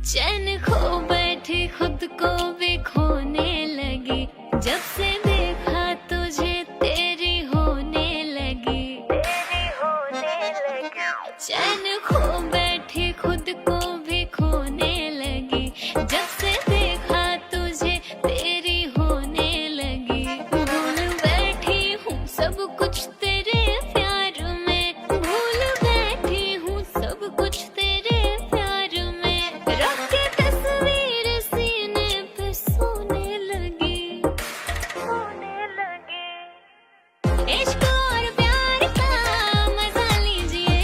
चैन खो बैठी खुद को भी खोने लगी, जब से देखा तुझे तेरी होने लगी। चैन खो बैठी खुद को भी खोने लगी, जब से देखा तुझे तेरी होने लगी। भूल बैठी हूँ सब कुछ तेरे प्यार में, भूल बैठी हूँ सब कुछ तेरे प्यार में। रख के तस्वीर सीने पे सोने लगी। इश्क और प्यार का मजा लीजिए,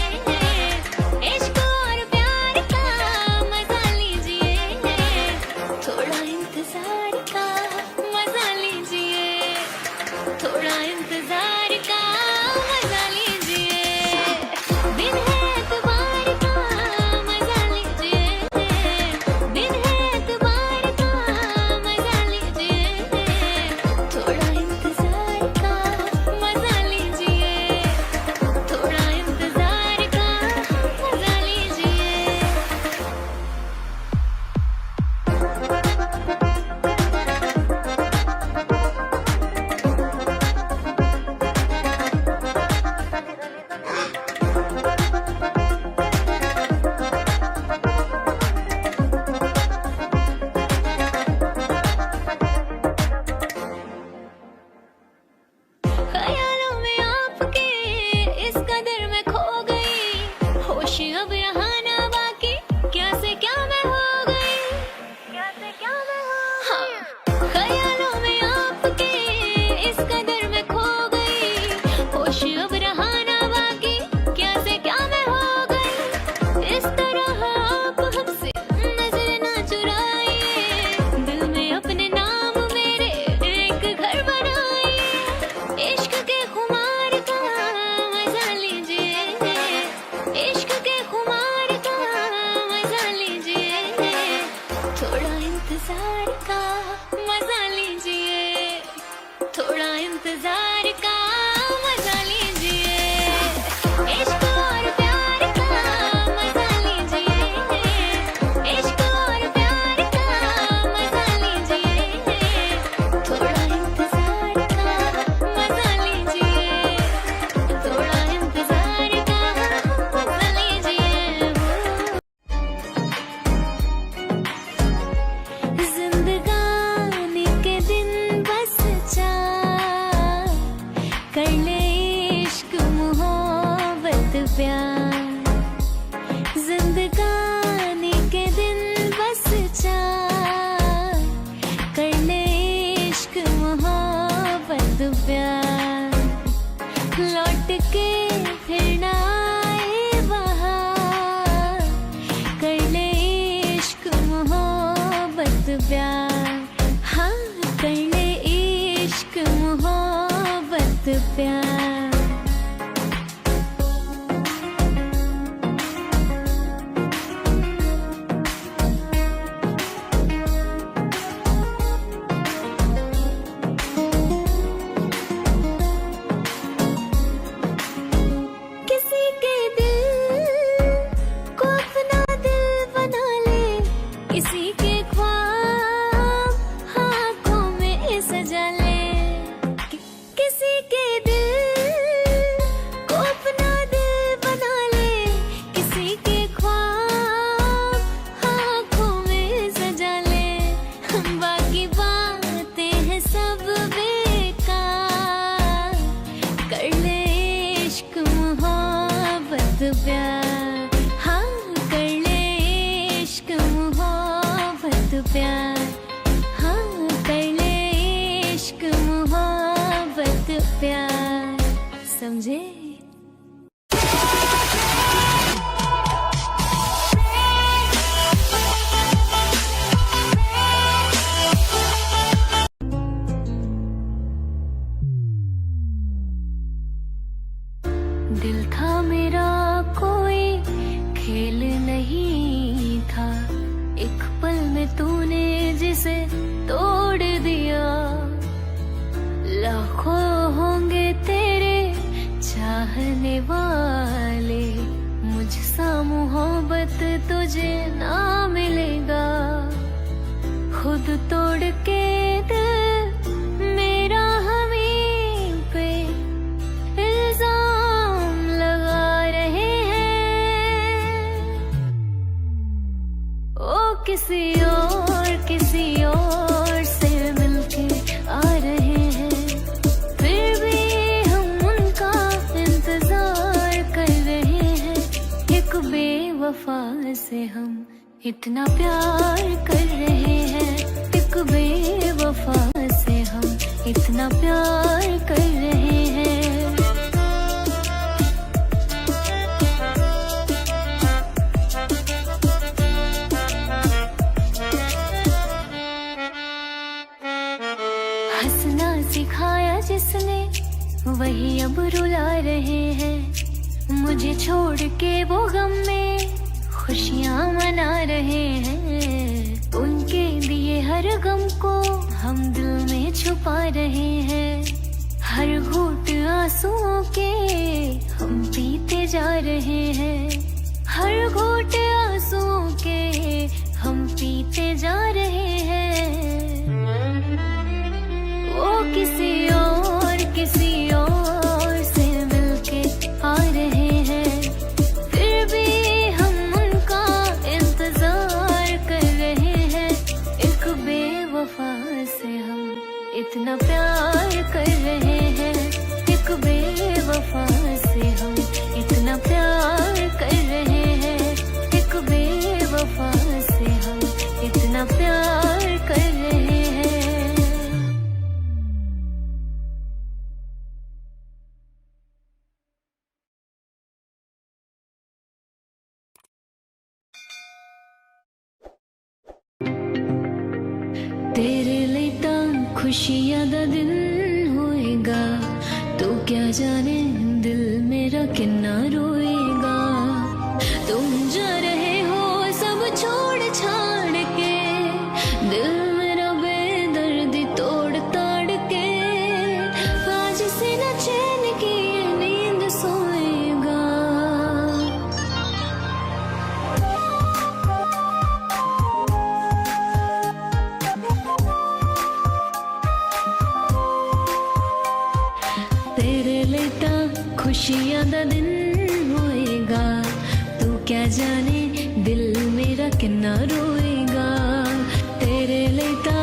इश्क और प्यार का मजा लीजिए, थोड़ा इंतजार का मजा लीजिए, थोड़ा इंतजार का मजा लीजिए। दिन है एतबार का मजा लीजिए, दिन है एतबार का मजा लीजिए, थोड़ा इंतजार का मजा लीजिए, थोड़ा इंतजार का मजा लीजिए। ख्यालों में आपके इस कदर में खो गई, होश अब यहाँ ना बाकी, क्या से क्या मैं हो गई, हाँ। ख्यालों में आपके इस कदर में खो गई, होश अब रहा ना बाकी, क्या से क्या मैं हो गई। इस तरह आप हमसे नजर ना चुराइए, दिल में अपने नाम मेरे एक घर बनाइए। इश्क के खुमार का मजा लीजिए, इश्क के खुमार का मजा लीजिए, थोड़ा इंतजार का मजा लीजिए, थोड़ा इंतजार का मजा लीजिए। इश्क और प्यार का मजा लीजिए, इश्क और प्यार का मजा लीजिए, थोड़ा इंतजार का मजा लीजिए, थोड़ा इंतजार का मजा लीजिए। जिंदगानी के दिन बस चार, कर ले इश्क मोहब्बत प्यार। जिंदगानी के दिन बस चार, कर ले इश्क मोहब्बत प्यार। लौट के फिर ना आए बहार, कर ले इश्क मोहब्बत प्यार। हाँ, कर ले इश्क मोहब्बत प्यार। किसी के दिल को अपना दिल बना ले, किसी के ख्वाब आँखों में सजा ले। किसी के दिल को अपना दिल बना ले, किसी के ख्वाब आँखों में सजा ले। बाकी बातें हैं सब बेकार, कर ले इश्क मोहब्बत प्यार। हाँ, कर ले इश्क मोहब्बत प्यार। हाँ, कर ले इश्क मोहब्बत प्यार। समझे? दिल था मेरा कोई खेल नहीं था, एक पल में तूने जिसे तोड़ दिया। लाखों होंगे तेरे चाहने वाले, मुझसा मोहब्बत तुझे ना मिलेगा। किसी और से मिलके आ रहे हैं, फिर भी हम उनका इंतजार कर रहे हैं। एक बेवफा से हम इतना प्यार कर रहे हैं, एक बेवफा से हम इतना प्यार कर रहे हैं। हंसना सिखाया जिसने वही अब रुला रहे हैं, मुझे छोड़ के वो गम में खुशियाँ मना रहे हैं। उनके दिए हर गम को हम दिल में छुपा रहे हैं, हर घूंट आंसुओं के हम पीते जा रहे हैं, हर घूंट आंसुओं के हम पीते जा रहे हैं। वो किसी और से मिलके आ रहे हैं, फिर भी हम उनका इंतजार कर रहे हैं। एक बेवफा से हम इतना प्यार कर रहे हैं, एक बेवफा से हम इतना प्यार कर रहे हैं, एक बेवफा से हम इतना प्यार कर रहे हैं। तेरे लिए खुशियां दा दिन होएगा, तो क्या जाने दिल मेरा कितना रोएगा। तुम जा रहे हो सब छोड़ छाड़ के, दिल मेरा बेदर्दी तोड़ ताड़ के, आज से न चैन की नींद सोएगा। तेरे लेता खुशियां दा दिन होएगा, तू क्या जाने दिल मेरा कितना रोएगा। तेरे लेता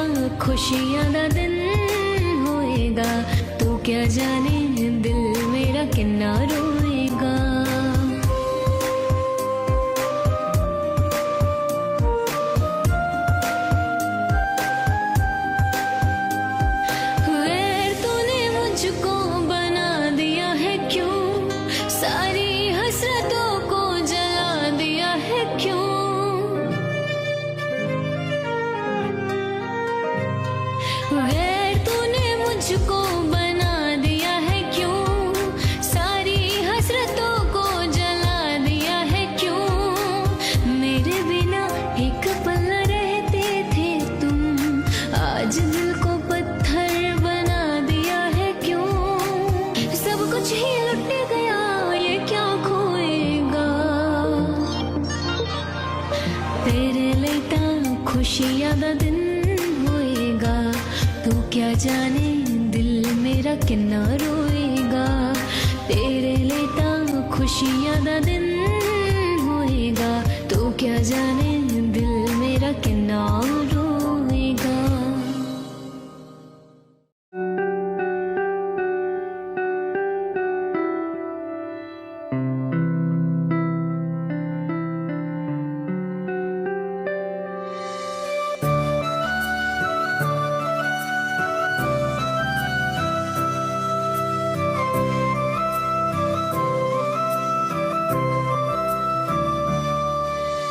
खुशियां दा दिन होएगा, तू क्या जाने दिल मेरा कितना रोएगा। गैर तूने मुझको बना दिया है क्यों, सारी हसरतों को जला दिया है क्यों। गैर तूने मुझको बना दिया है क्यों, सारी हसरतों को जला दिया है क्यों। मेरे बिना एक पल न रहते थे तुम, आज दिल को पत्थर बना दिया है क्यों। सब कुछ ही लुट गया, ये क्या खोएगा। तेरे लेता खुशियां दा दिन होएगा, तू क्या जाने दिल मेरा कितना रोएगा। तेरे लेता खुशियां दा दिन होएगा, तू क्या जाने दिल मेरा कितना रोएगा।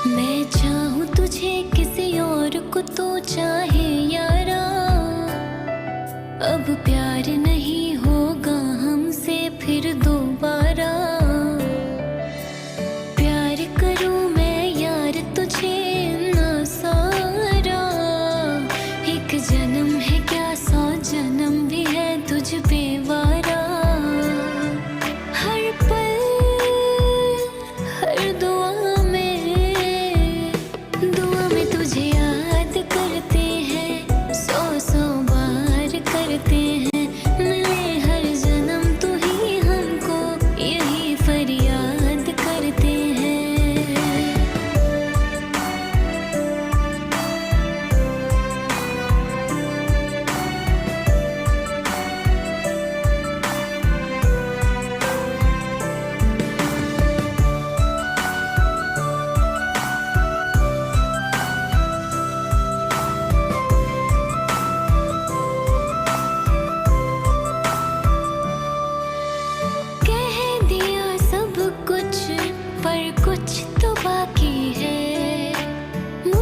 मैं चाहूँ तुझे किसी और को तो चाहे यारा, अब प्यार नहीं होगा हमसे फिर दोबारा। प्यार करूँ मैं यार तुझे ना सारा, एक जन्म है क्या 100 जन्म भी है तुझ पे वारा। हर पल हर दुआ में तुझे याद करते हैं, 100 बार करते हैं।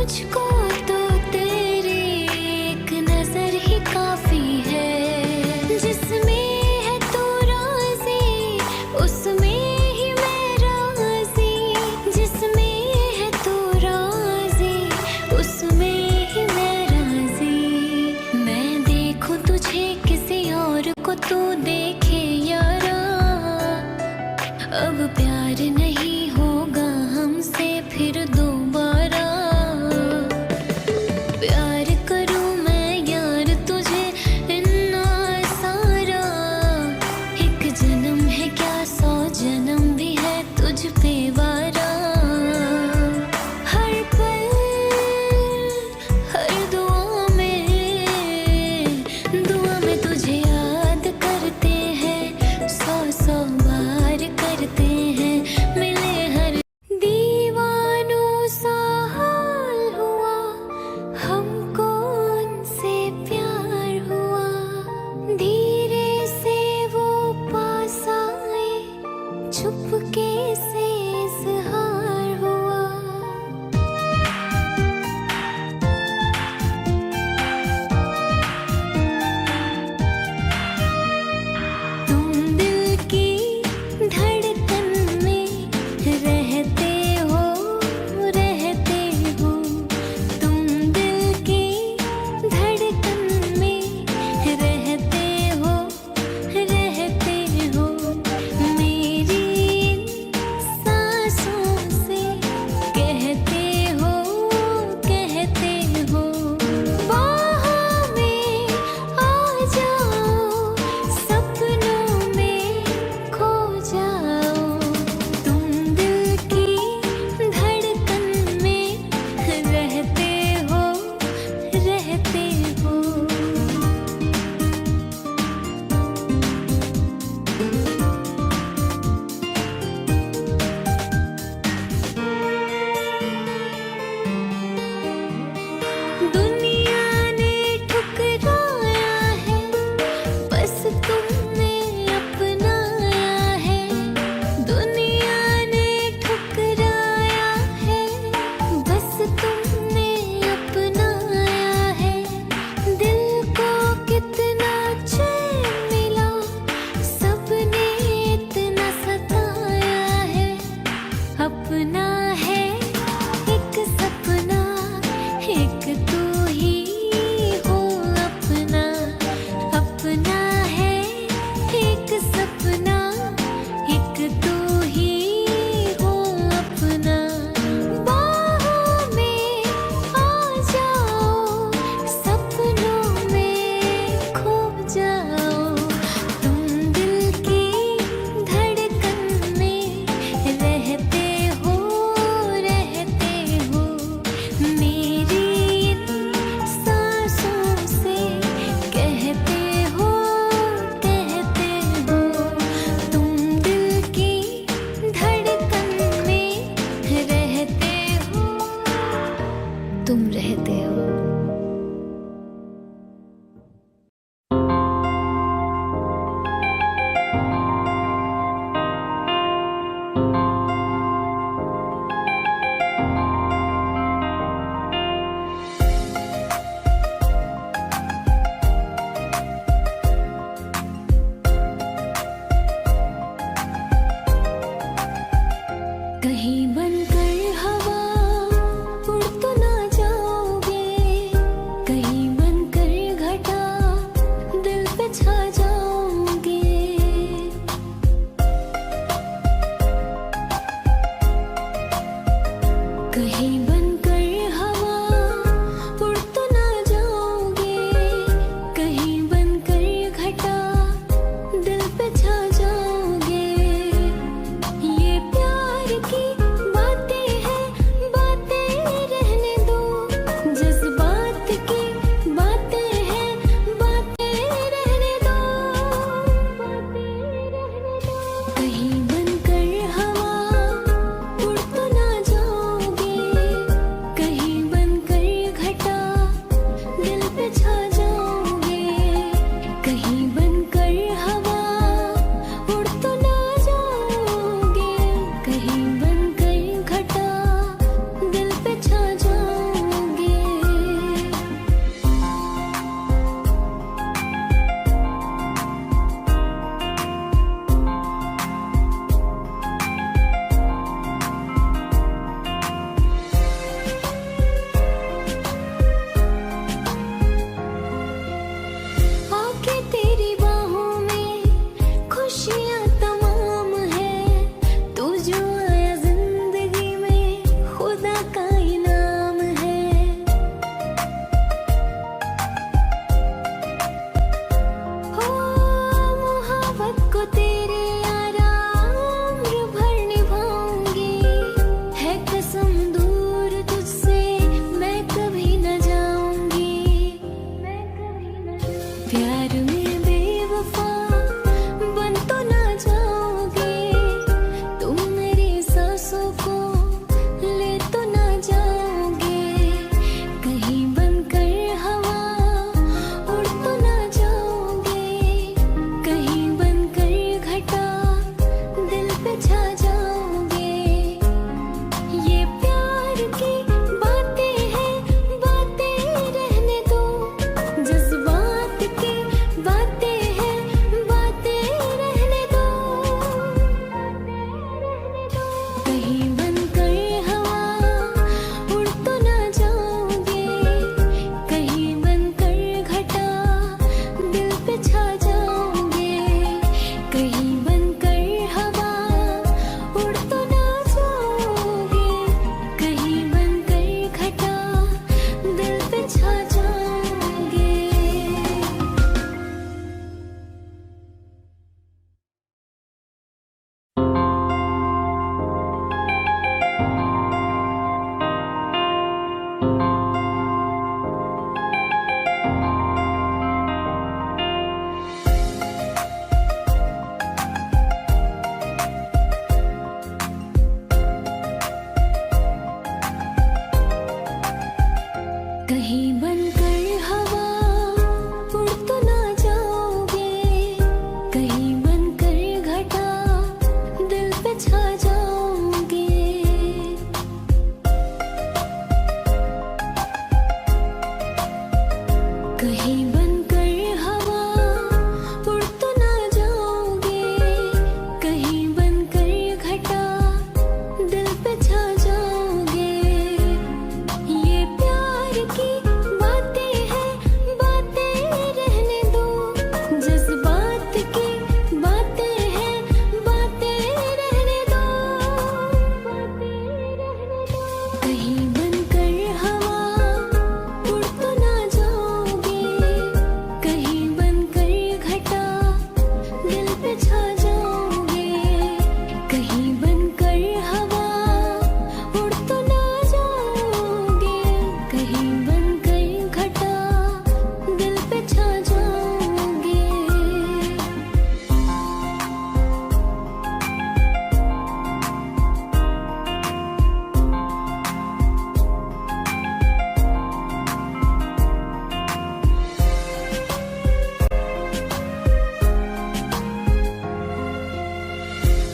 मुझको तो तेरी एक नजर ही काफी है। जिसमें है तू राजी उसमें ही मैं राजी, जिसमें है तू राजी उसमें ही मैं राजी। मैं देखूं तुझे किसी और को तू देखे यारा, अब प्यार नहीं होगा हमसे फिर दोबारा। प्यार करूं मैं यार तुझे इतना सारा, एक जन्म है क्या 100 जन्म भी है तुझ पे वारा। हर पल हर दुआ में तुझे याद करते हैं, 100 बार करते हैं मिले हर। दीवानों सा हाल हुआ हमको उनसे प्यार हुआ, धीरे से वो पास आए चुपके से इज़हार हुआ। तुम दिल की धड़कन में रहते हो, रहते हो। तुम दिल की धड़कन में रहते हो, रहते हो। मेरी इन सांसों से कहते हो, कहते हो। बाहों में आ जाओ, सपनों में खो जाओ। तुम दिल की धड़कन में रहते हो, रहते हो। दुनिया ने ठुकराया है, बस तुमने अपनाया है। दुनिया ने ठुकराया है, बस तुमने अपनाया है। दिल को कितना चैन मिला, सबने इतना सताया है। अपना है एक सपना, एक तू ही हो अपना। अपना है एक सपना, एक तू ही हो अपना। बाहों में आ जाओ, सपनों में खो जाओ। तुम दिल की धड़कन में रहते हो, रहते हो। मेरी इन सांसों से कहते हो, कहते हो। तुम दिल की धड़कन में रहते हो, तुम रहते हो। कहीं बनकर हवा उड़ तो ना जाओगे, कहीं बनकर हवा उड़ तो ना जाओगे, कहीं बनकर घटा दिल पे छा जाओगे। कहीं बनकर हवा उड़ तो ना जाओगे, कहीं बनकर घटा दिल पे छा जाओगे। ये प्यार की बातें हैं, बातें रहने दो, जज्बात की बातें हैं, बातें रहने दो, बातें रहने दो। कहीं बनकर हवा उड़ तो ना जाओगे, कहीं बनकर घटा दिल पे छा जाओगे। कहीं बनकर हवा उड़ तो ना जाओगे, कहीं बनकर घटा दिल पे छा जाओगे।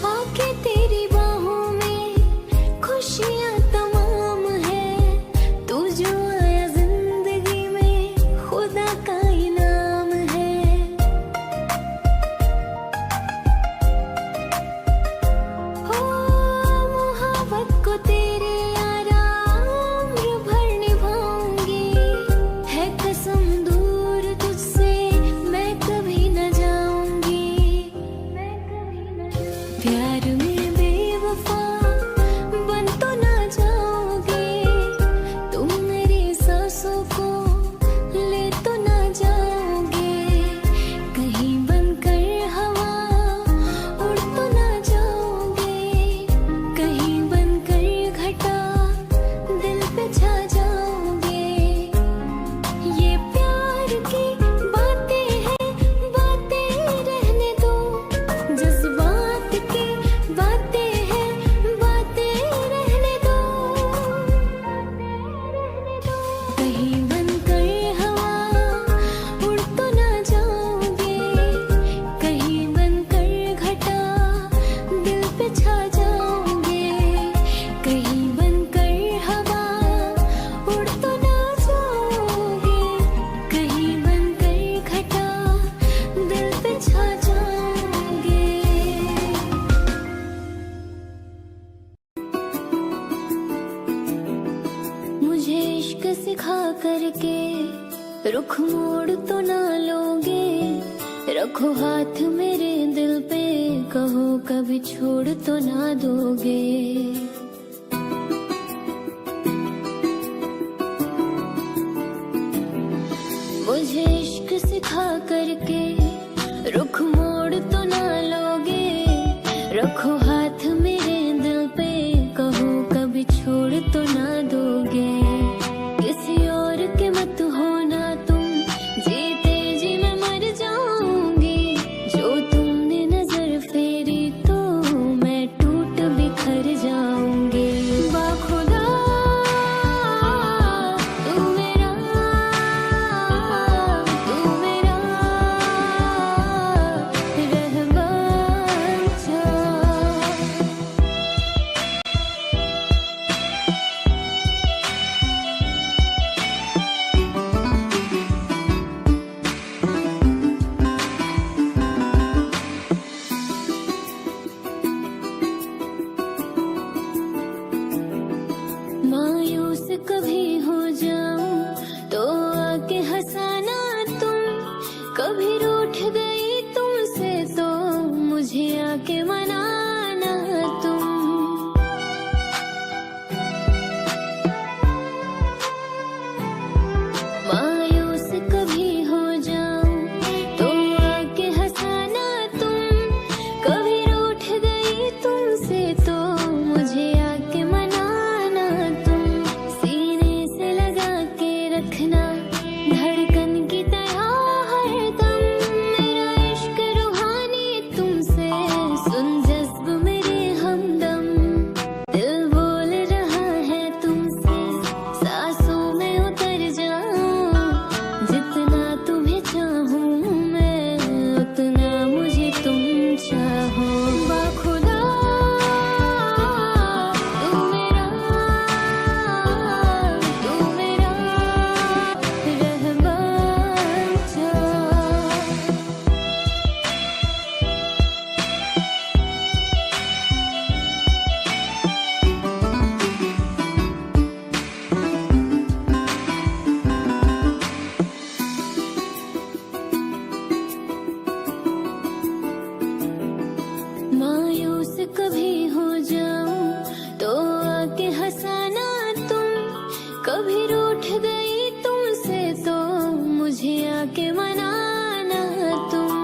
आके तेरी बाहों में खुशियाँ तमाम है, तू जो आया जिंदगी में खुदा का इनाम है। हो मोहब्बत को तेरे आराम भर निभाऊंगी, है कसम दूर तुझसे मैं कभी न जाऊंगी, मैं कभी न जाऊंगी। प्यार में बेवफा बन तो ना जाओगे, तुम मेरी सांसों को ले तो ना जाओगे। कहीं बनकर हवा उड़ तो ना जाओगे, कहीं बनकर घटा दिल पे छा जाओगे। ये प्यार की बातें हैं, बातें रहने दो, जज्बात की बातें हैं, बातें रहने दो, रहने दो। कहीं बनकर हवा उड़ तो ना जाओगे, कहीं बनकर घटा दिल पे छा जाओगे। कहीं बनकर हवा उड़ तो ना जाओगे, कहीं बनकर घटा दिल पे छा जाओगे। मुझे इश्क सिखा करके रुख मोड़ तो ना लोगे, रखो हाथ मेरे दिल पे, कहो कभी छोड़ तो ना दोगे। मुझे इश्क सिखा करके रुख मोड़ तो ना लोगे, रखो हाथ मेरे दिल पे, कहो कभी छोड़ तो ना दोगे। किसी और के मत होना तुम, जीते जी मैं मर जाऊंगी। जो तुमने नजर फेरी तो मैं टूट बिखर जाऊंगी। गई तुमसे तो मुझे आके मनाना तुम।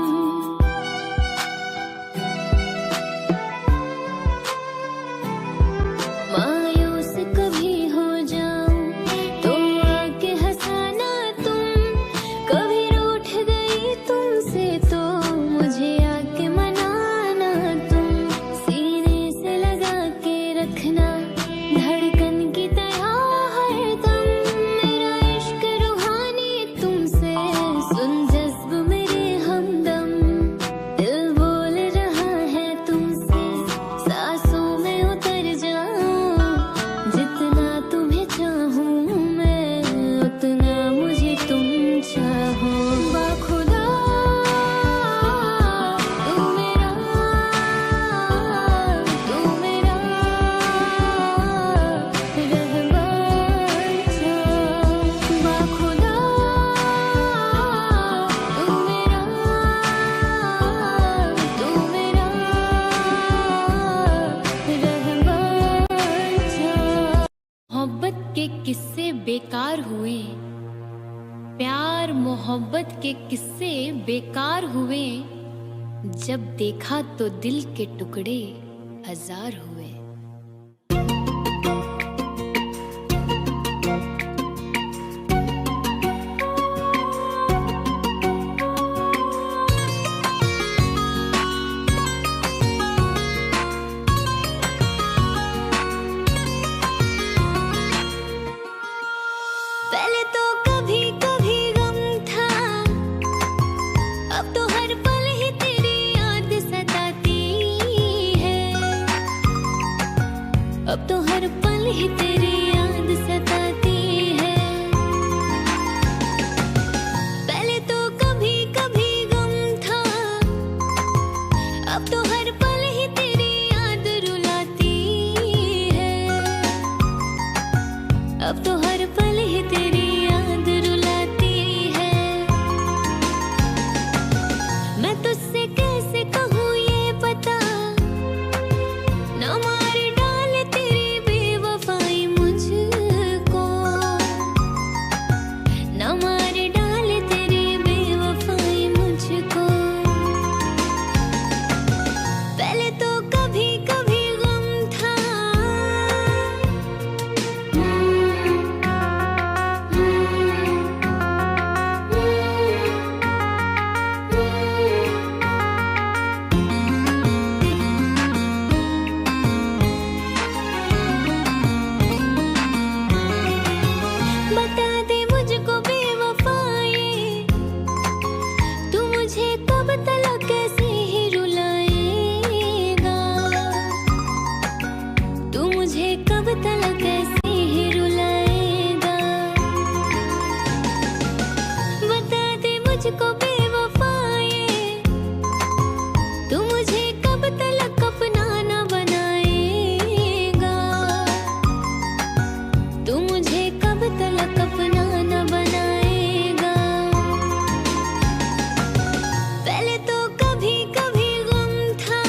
मायूस कभी हो जाऊं तो आके हंसाना तुम। कभी रूठ गई तुमसे तो मुझे आके मनाना तुम। सीने से लगा के रखना धड़कन की तरह हरदम। मेरा इश्क रूहानी तुमसे सुन जज्ब मेरे हमदम। दिल बोल रहा है तुमसे सांसों में उतर जाऊं। जितना तुम्हें चाहूं मैं उतना मुझे तुम चाहो। बाखुदा तू मेरा रहमान था। बाखुदा तू मेरा रहमान था। मोहब्बत के किस्से बेकार हुए, प्यार मोहब्बत के किस्से बेकार हुए। जब देखा तो दिल के टुकड़े हजार हुए। पहले तो कभी कभी गम था, अब तो हर पल ही तेरी याद सताती है। अब तो हर पल ही तेरी याद सताती है। पहले तो कभी कभी गम था, अब तो हर पल ही तेरी याद रुलाती है। अब तो हर पल ही तेरी याद रुलाती है। मैं तुझसे कैसे कहूँ ये पता, न मार डाले तेरी बेवफाई मुझको। न मार डाले तेरी बेवफाई मुझको। पहले तो कभी कभी गम था। बता दे मुझको बेवफाए, तू मुझे कब तलक कैसे ही रुलाएगा। तू मुझे कब तलक कैसे ही रुलाएगा। बता दे मुझको बेवफाए, तू मुझे कब तलक अपना न बनाएगा। तू मुझे कब तलक अपना न बनाएगा। पहले तो कभी कभी गम था।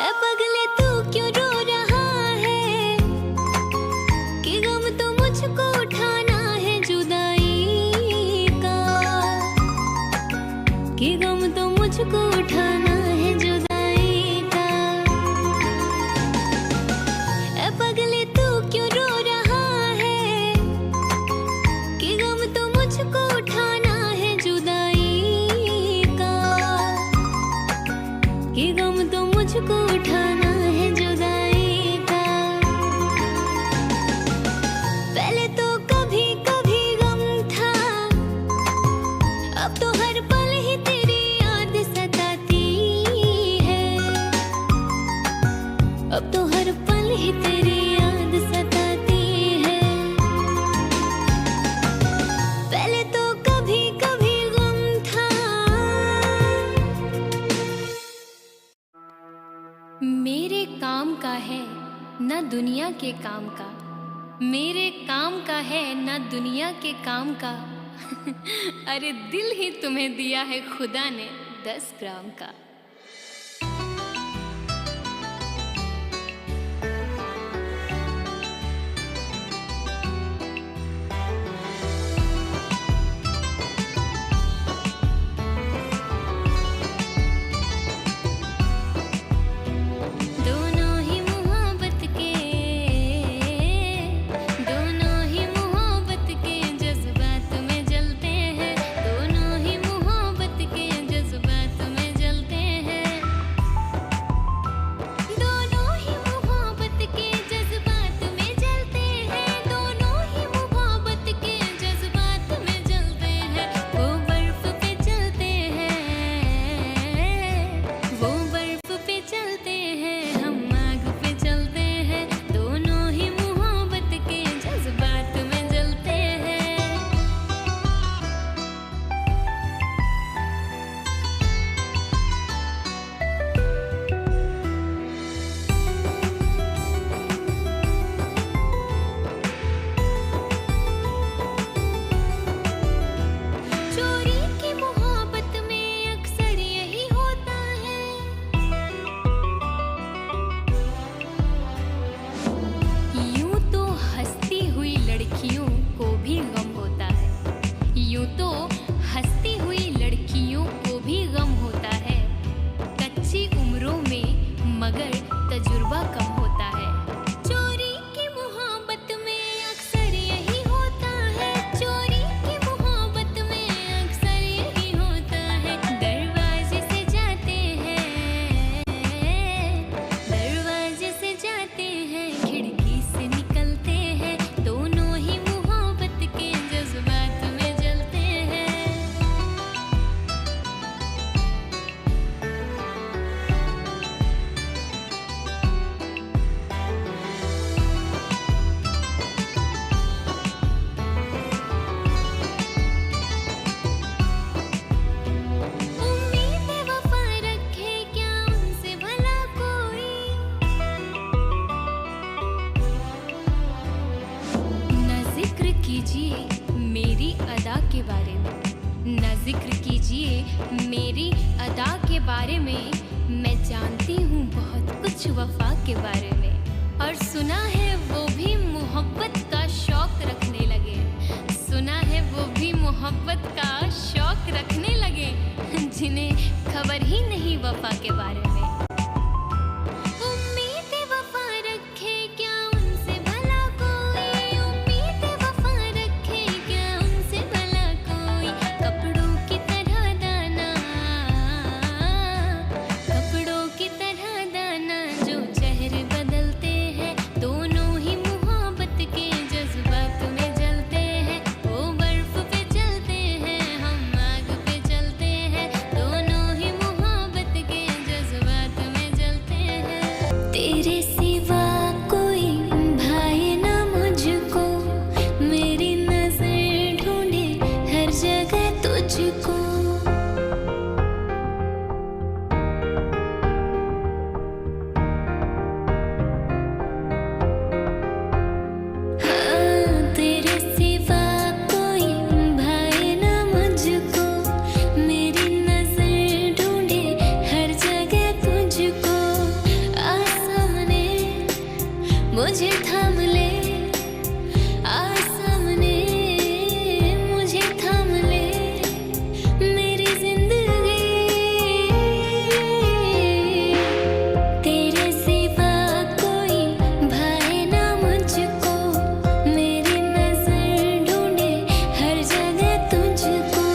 ए पगले तू क्यों रो रहा है, कि गम तो मुझको उठाना है जुदाई का। कि गम तो मुझको उठाना है जुदाई का। ए पगले तू क्यों रो रहा है, कि गम तो मुझको उठाना है जुदाई का। कि गम तो मुझको उठाना है जुदाई का। पहले तो कभी कभी गम था, अब तो हर पल ही तेरी याद सताती है। अब तो हर पल ही तेरी याद सताती है। पहले तो कभी कभी गम था। मेरे काम काम का है न दुनिया के काम का, मेरे काम का है न दुनिया के काम का। अरे दिल ही तुम्हें दिया है खुदा ने 10 ग्राम का। जिक्र कीजिए मेरी अदा के बारे में। मैं जानती हूँ बहुत कुछ वफा के बारे में, और सुना है वो भी मोहब्बत का शौक रखने लगे। सुना है वो भी मोहब्बत का शौक रखने लगे, जिन्हें खबर ही नहीं वफा के बारे में। मुझे थाम ले आसमाने, मुझे थाम ले मेरी जिंदगी। तेरे सिवा कोई भाए ना मुझको, मेरी नजर ढूंढे हर जगह तुझको।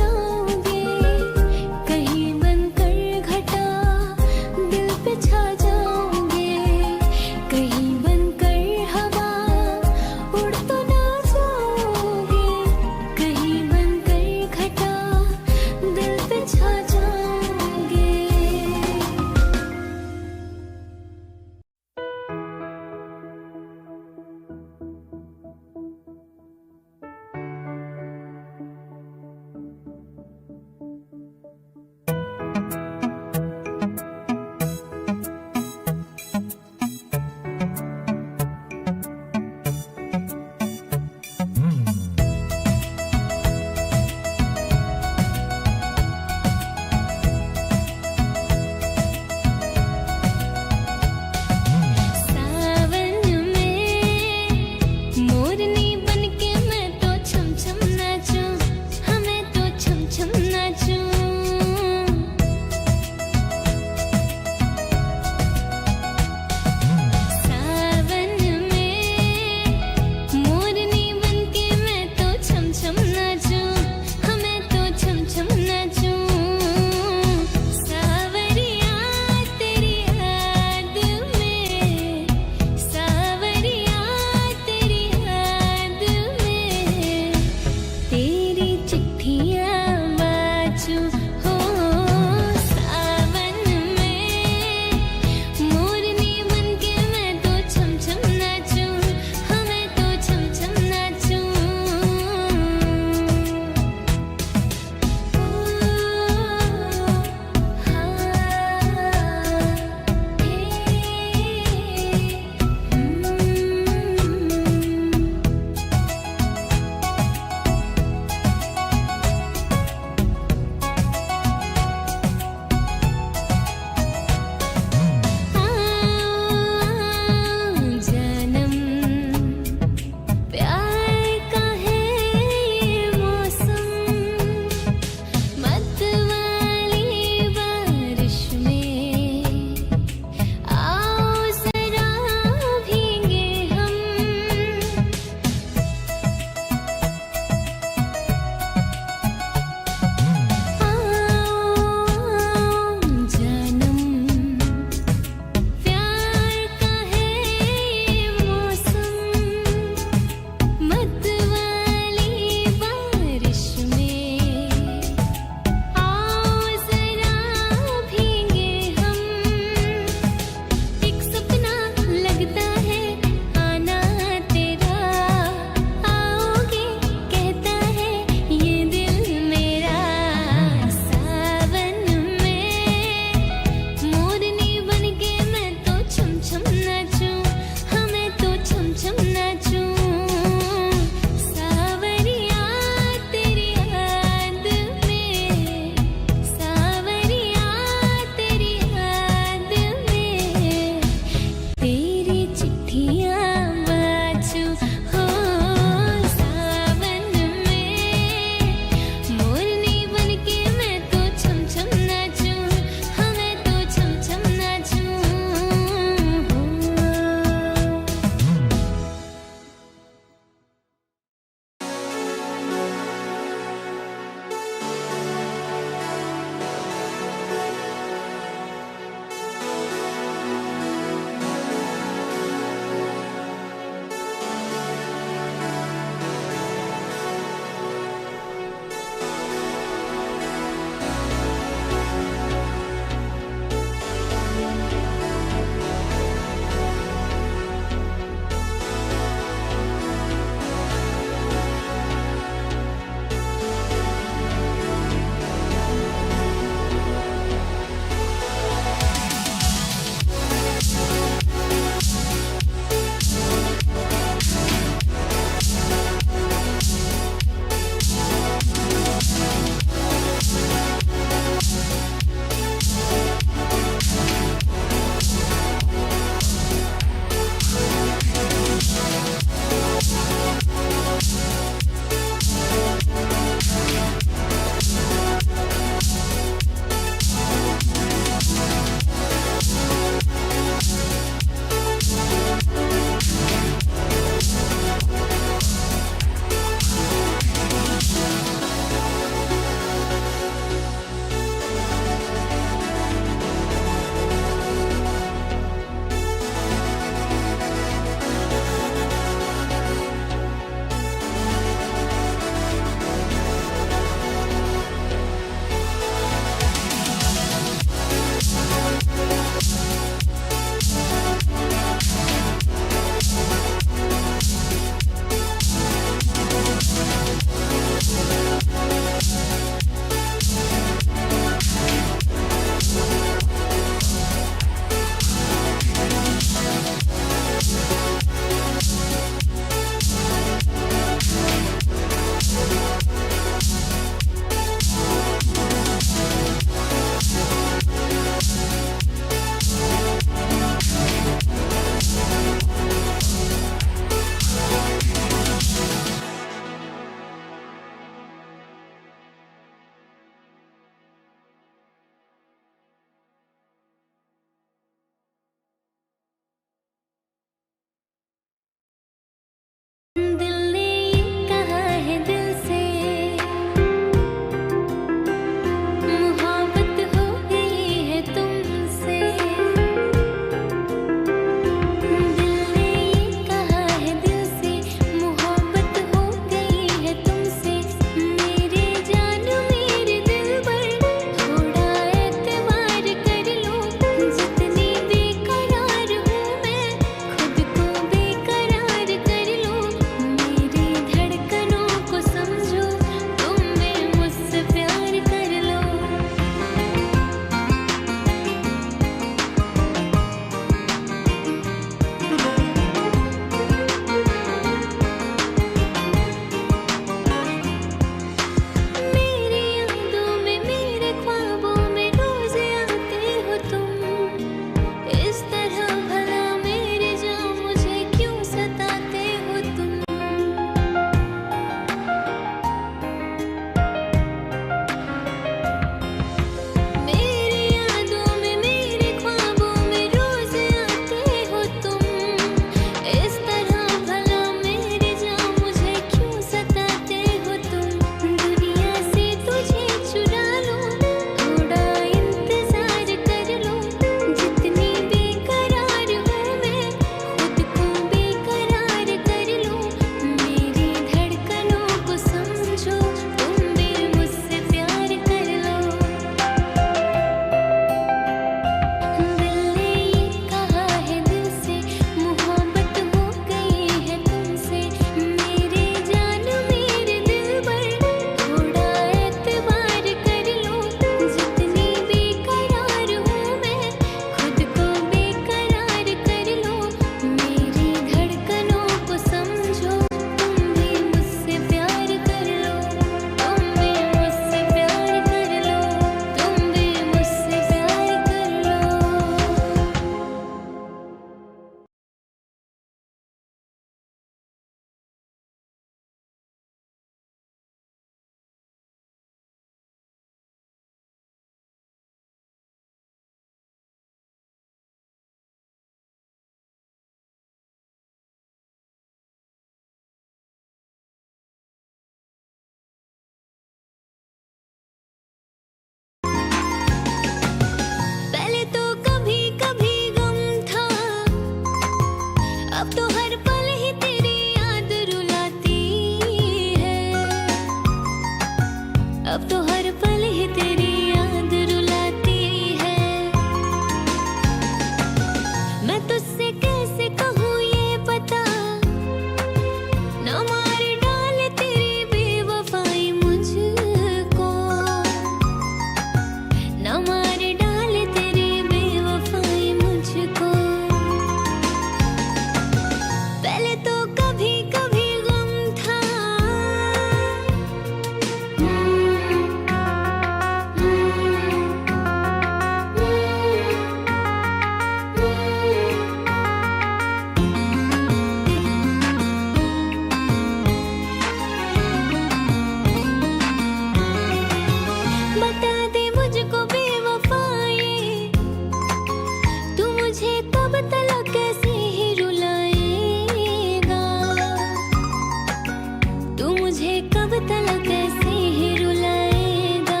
तला कैसे ही रुलाएगा।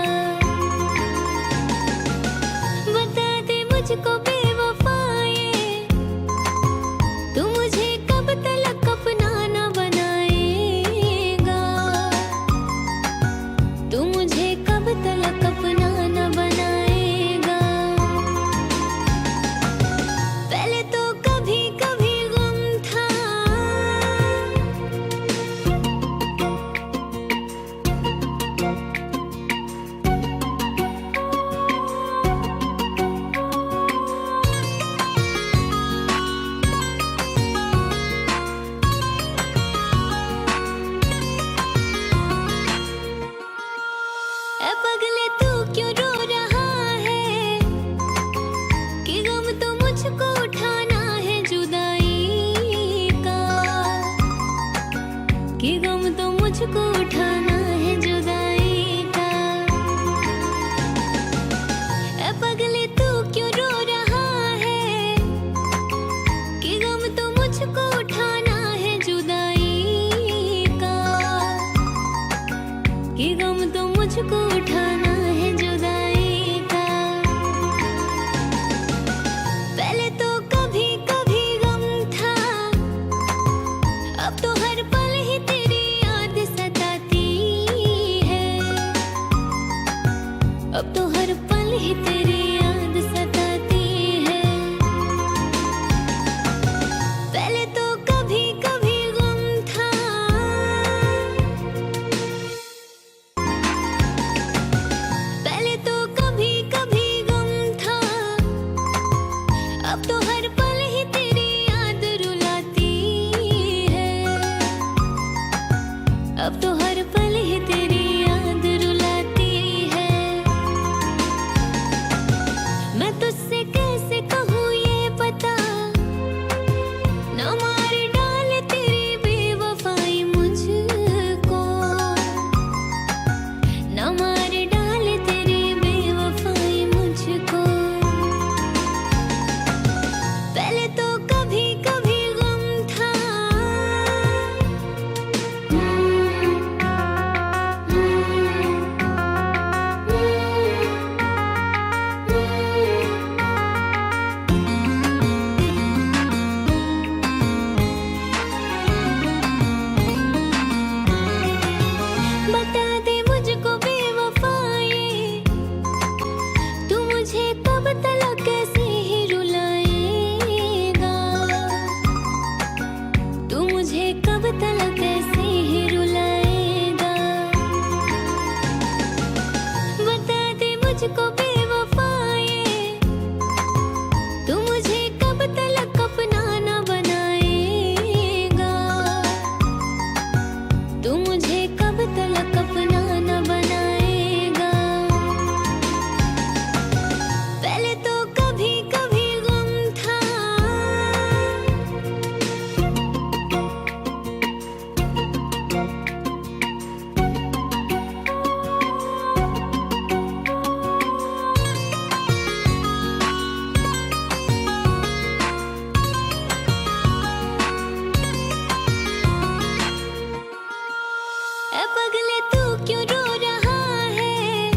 बता दे मुझको बेवफाए, तू मुझे कब तलक अपना ना बनाएगा। तू मुझे कब तलक अपना ना बनाएगा। पहले तो कभी कभी गम था, ए पगले तू क्यों रो रहा है, कि गम तो मुझको उठाना है जुदाई का। कि गम तो मुझको उठाना है जुदाई का। ए पगले तू क्यों रो रहा है, कि गम तो मुझको उठाना है जुदाई का। कि गम तो मुझको उठाना है जुदाई का। पहले तो कभी कभी गम था, अब तो हर पल ही तेरी याद सताती है। अब तो हर पल ही तेरी याद सताती है। पहले तो कभी कभी गम था, पहले तो कभी कभी गम था, अब तो हर पल ही तेरी याद रुलाती है। अब तो हर पल ही तेरी याद रुलाती है। मैं तुझसे कैसे कहूँ ये पता, न मार डाले तेरी बेवफाई मुझको। न मार डाले तेरी बेवफाई मुझको। पहले तो कभी कभी गम था, बता दे मुझको बेवफाए, तू मुझे कब तलक कैसे ही रुलाएगा। तू मुझे कब तलक कैसे ही रुलाएगा। बता दे मुझको बेवफाए, तू मुझे कब तलक अपना ना बनाएगा। तू मुझे कब तलक अपना ना बनाएगा। पहले तो कभी कभी गम था, ए पगले तू क्यों रो रहा है,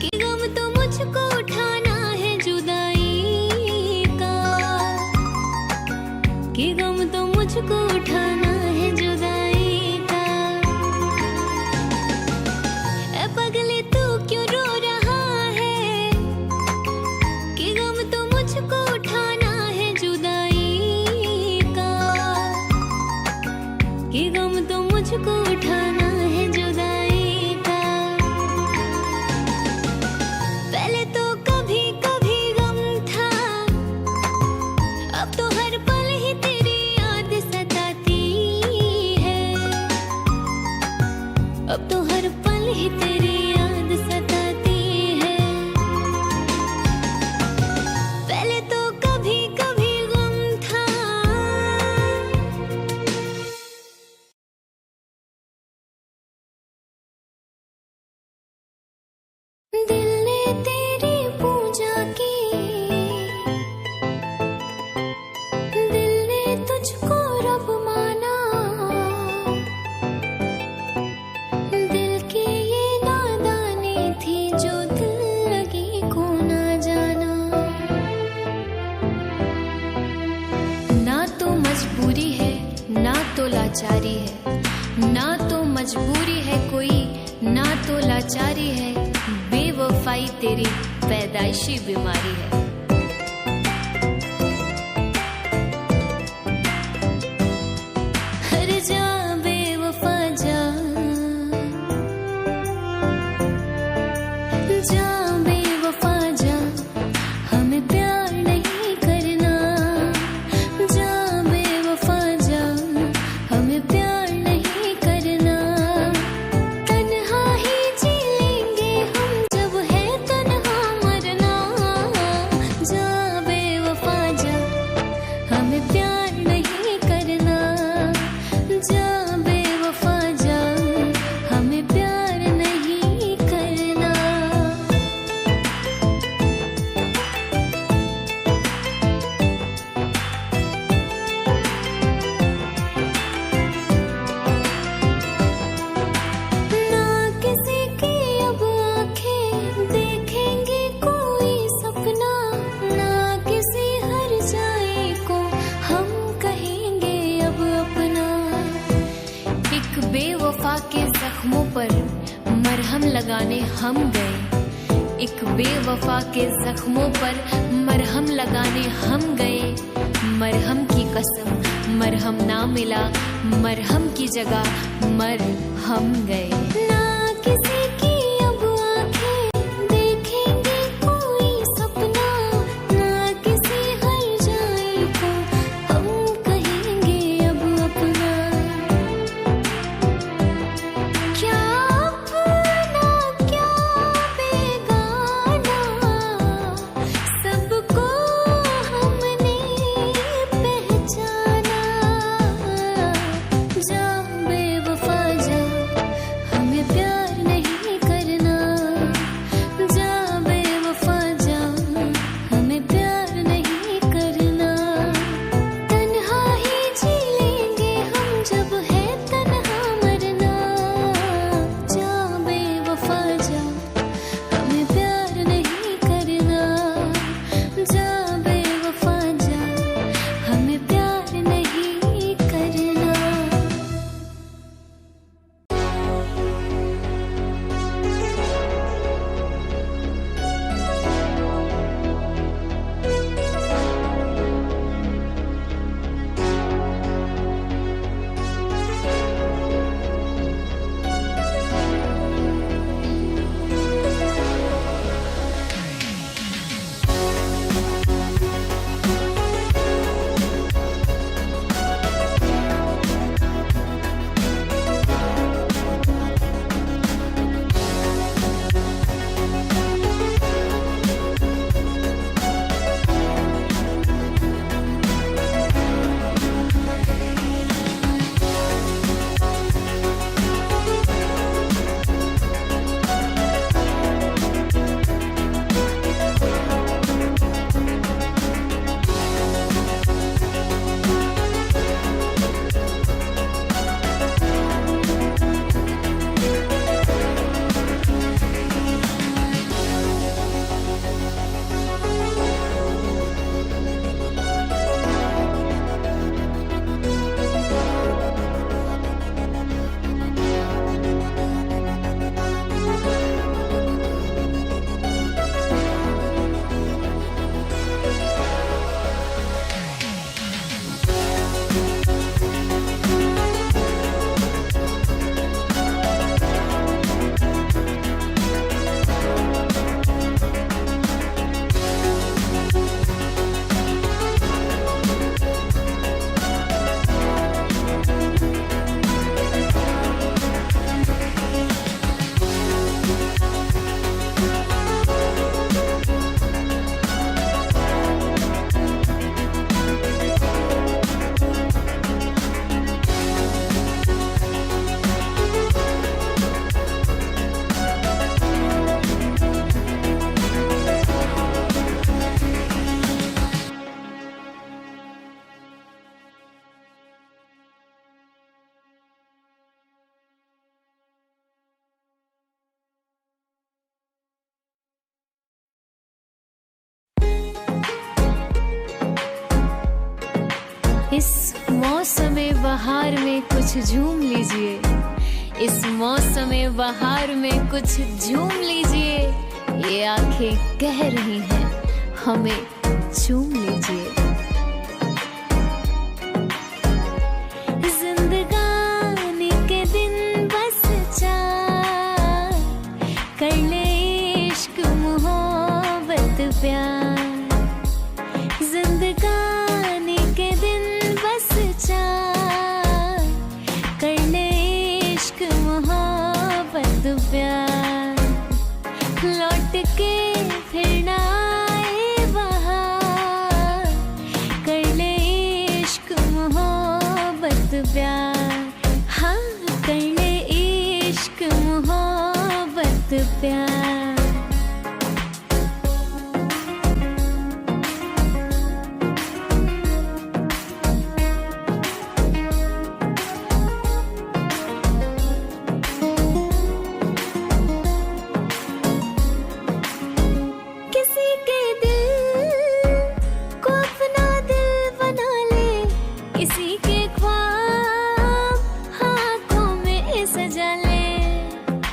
कि गम तो मुझको उठाना है जुदाई का। कि गम तो मुझको उठाना है जुदाई का। ए पगले तू क्यों रो रहा है, कि गम तो मुझको उठाना है जुदाई का। कि गम तो मुझको उठाना है जुदाई का। पहले तो कभी कभी गम था, अब तो हर पल ही तेरी याद सताती है। अब तो हर पल ही तेरी याद सताती है। पहले तो कभी कभी गम था, दिल ने तेरी पूजा की, दिल ने तुझको रब माना। लाचारी है, ना तो मजबूरी है कोई, ना तो लाचारी है, बेवफाई तेरी पैदाइशी बीमारी है। हर जा बेवफा जा, जा बेवफा जा, हमें प्यार नहीं करना। जा बेवफा जा, हमें प्यार नहीं करना। तन्हा ही जी लेंगे हम, जब है तन्हा मरना। जा बेवफा जा, हमें प्यार नहीं करना। जा बेवफा जा, हमें प्यार नहीं करना। ना किसी की अब आंखें देखेंगे कोई सपना, ना किसी हर जाए को हम कहेंगे अब अपना। एक बेवफा के जख्मों पर मरहम लगाने हम गए, एक बेवफा के जख्मों पर मरहम लगाने हम गए। मरहम की कसम मरहम ना मिला, मरहम की जगह मर हम गए। ना किसी की अब आंखें देखेंगे कोई सपना, ना किसी हर जाए को हम कहेंगे अब अपना। क्या अपना क्या बेगाना, सबको हमने पहचाना। जा बेवफा जा, हमें में कुछ झूम लीजिए, इस मौसम बहार में कुछ झूम लीजिए। ये आंखें कह रही हैं हमें चूम लीजिए। जिंदगानी के दिन बस चार, कर ले इश्क मोहब्बत प्यार। जिंदगानी के दिन बस चार, कर ले इश्क मोहब्बत प्यार। लौट के फिर ना आए बहार, कर ले इश्क मोहब्बत प्यार। हाँ, कर ले इश्क मोहब्बत प्यार।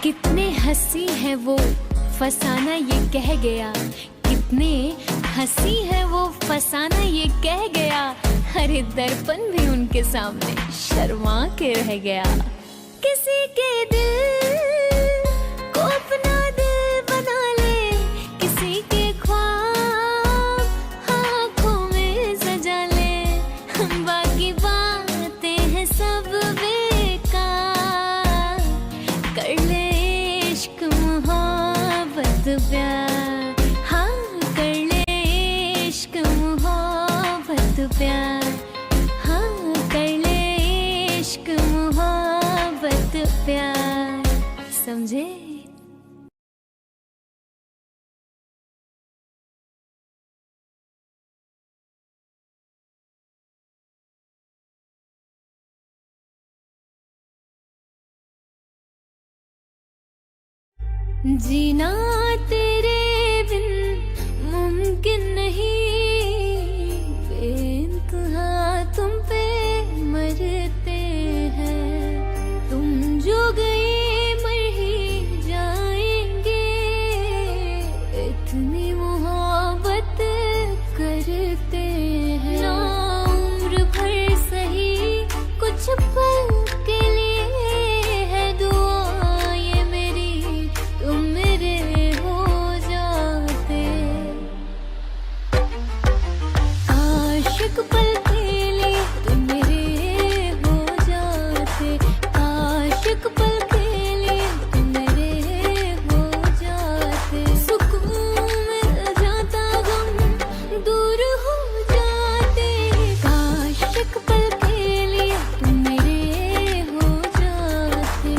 कितने हंसी है वो फसाना ये कह गया, कितने हंसी है वो फसाना ये कह गया। अरे दर्पण भी उनके सामने शर्मा के रह गया। किसी के दिल को अपना दिल बना ले, किसी के ख्वाब आँखों में सजा ले। बाकी बातें हैं सब बेकार, कर ले इश्क मोहब्बत प्यार। हाँ, कर ले इश्क मोहब्बत प्यार। हाँ, कर ले इश्क मोहब्बत प्यार। समझे? जीना तेरे बिन मुमकिन नहीं, बेइंतहा तुम पे मरते हैं। तुम जो गए मर ही जाएंगे, इतनी मोहब्बत करते हैं। ना उम्र भर सही कुछ पल के लिए है दुआ ये मेरी, तुम मेरे हो जाते। आशिक पल के लिए तुम मेरे हो जाते। आशिक पल के लिए तुम मेरे हो जाते। सुकून मिल जाता, गम दूर हो जाते। आशिक पल के लिए तुम मेरे हो जाते।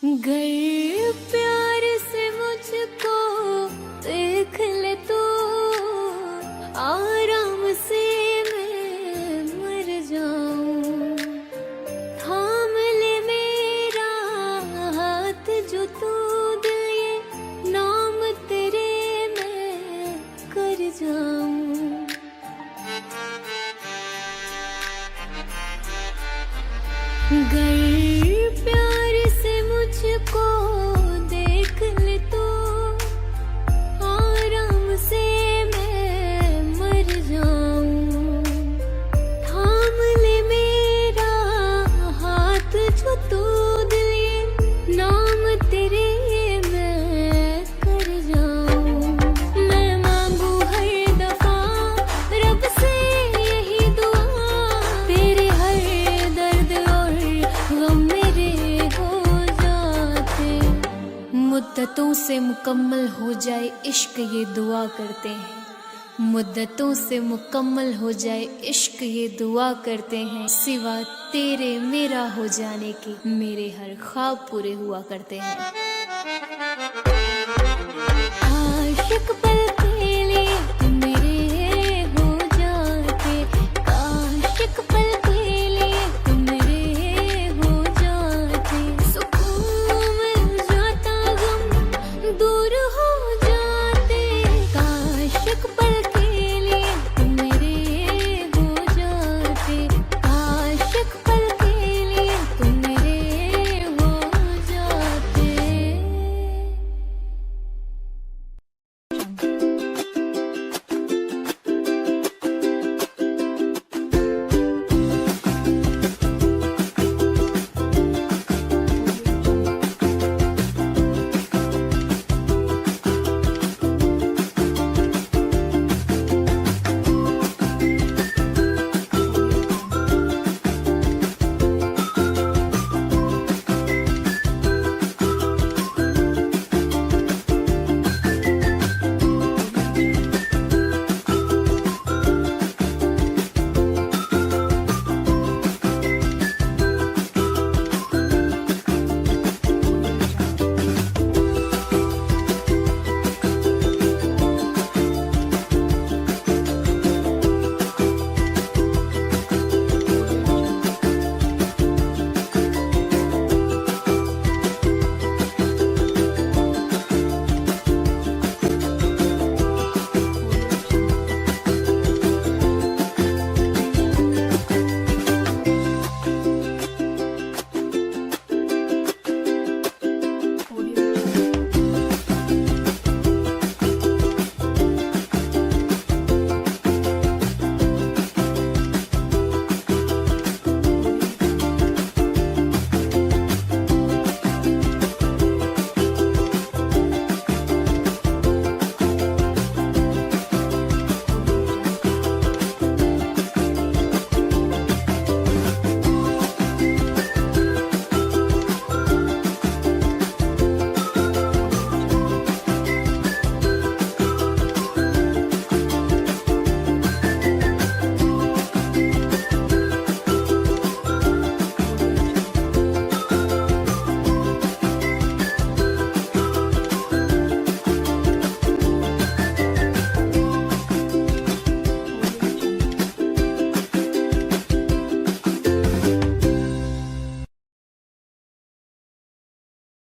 गर प्यार से मुझको देख ले तो, आराम से मैं मर जाऊं। थाम ले मेरा हाथ जो तू दे, ये नाम तेरे मैं कर जाऊं। गर प्यार से मुझको देख ले तो, आराम से मैं मर जाऊं। थाम ले मेरा हाथ जो तू दिए, नाम तेरे मैं कर जाऊं। मैं मांगू हर दफा रब से यही दुआ, तेरे हर दर्द और गम मेरे हो जाते। मुद्दतों से मुकम्मल हो जाए इश्क ये दुआ करते हैं। मुद्दतों से मुकम्मल हो जाए इश्क ये दुआ करते हैं। सिवा तेरे मेरा हो जाने के मेरे हर ख्वाब पूरे हुआ करते हैं। आशिक पल